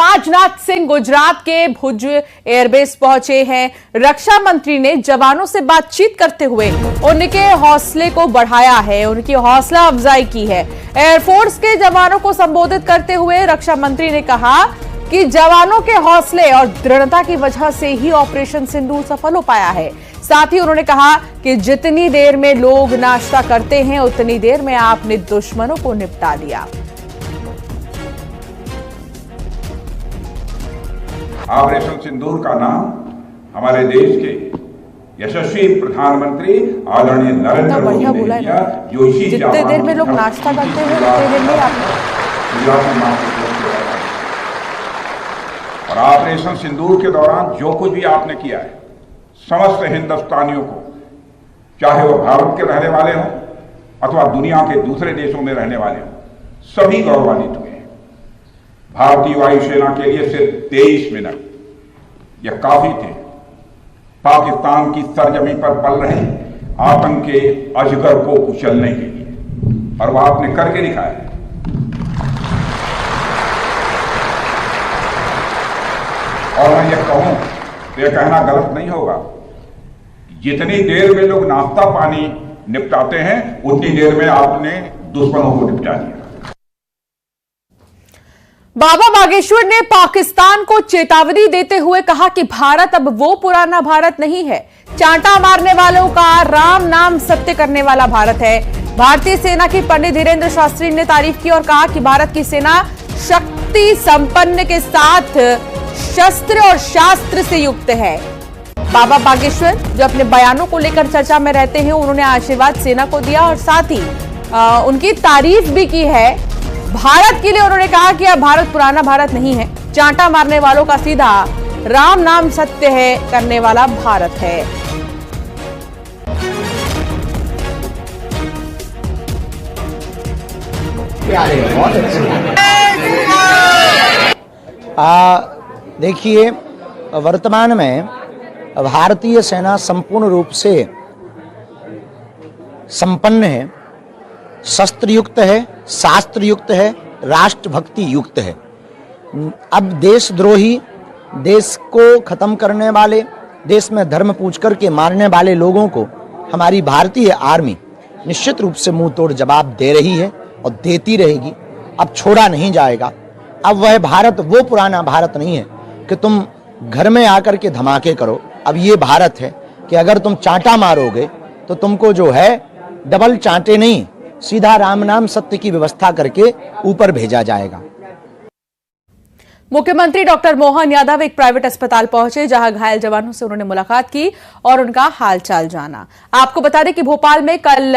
राजनाथ सिंह गुजरात के भुज एयरबेस पहुंचे हैं। रक्षा मंत्री ने जवानों से बातचीत करते हुए उनके हौसले को बढ़ाया है, उनकी हौसला अफजाई की है। एयरफोर्स के जवानों को संबोधित करते हुए रक्षा मंत्री ने कहा कि जवानों के हौसले और दृढ़ता की वजह से ही ऑपरेशन सिंदूर सफल हो पाया है। साथ ही उन्होंने कहा कि जितनी देर में लोग नाश्ता करते हैं उतनी देर में आपने दुश्मनों को निपटा दिया। ऑपरेशन सिंदूर का नाम हमारे देश के यशस्वी प्रधानमंत्री आदरणीय नरेंद्र मोदी ने दिया, जो इसी जितने देर में लोग नाश्ता करते हैं उतने देर में और ऑपरेशन सिंदूर के दौरान जो कुछ भी आपने किया है, समस्त हिंदुस्तानियों को, चाहे वो भारत के रहने वाले हों अथवा दुनिया के दूसरे देशों में रहने वाले हों, सभी गौरवान्वित हुए। भारतीय वायुसेना के लिए सिर्फ 23 मिनट यह काफी थे पाकिस्तान की सरजमी पर पल रहे आतंक के अजगर को कुचलने के लिए, और वह आपने करके दिखाया है। और मैं यह कहूं तो यह कहना गलत नहीं होगा, जितनी देर में लोग नाश्ता पानी निपटाते हैं उतनी देर में आपने दुश्मनों को निपटा दिया। बाबा बागेश्वर ने पाकिस्तान को चेतावनी देते हुए कहा कि भारत अब वो पुराना भारत नहीं है, चांटा मारने वालों का राम नाम सत्य करने वाला भारत है। भारतीय सेना की पंडित धीरेन्द्र शास्त्री ने तारीफ की और कहा कि भारत की सेना शक्ति संपन्न के साथ शस्त्र और शास्त्र से युक्त है। बाबा बागेश्वर जो अपने बयानों को लेकर चर्चा में रहते हैं, उन्होंने आशीर्वाद सेना को दिया और साथ ही उनकी तारीफ भी की है। भारत के लिए उन्होंने कहा कि अब भारत पुराना भारत नहीं है, चांटा मारने वालों का सीधा राम नाम सत्य है करने वाला भारत है। देखिए, वर्तमान में भारतीय सेना संपूर्ण रूप से संपन्न है, शस्त्र युक्त है, शास्त्र युक्त है, राष्ट्रभक्ति युक्त है। अब देशद्रोही, देश को खत्म करने वाले, देश में धर्म पूछ करके मारने वाले लोगों को हमारी भारतीय आर्मी निश्चित रूप से मुंह तोड़ जवाब दे रही है और देती रहेगी। अब छोड़ा नहीं जाएगा। अब वह भारत वो पुराना भारत नहीं है कि तुम घर में आकर के धमाके करो। अब ये भारत है कि अगर तुम चांटा मारोगे तो तुमको जो है डबल चांटे नहीं, सीधा राम नाम सत्य की व्यवस्था करके ऊपर भेजा जाएगा। मुख्यमंत्री डॉक्टर मोहन यादव एक प्राइवेट अस्पताल पहुंचे, जहां घायल जवानों से उन्होंने मुलाकात की और उनका हालचाल जाना। आपको बता दें कि भोपाल में कल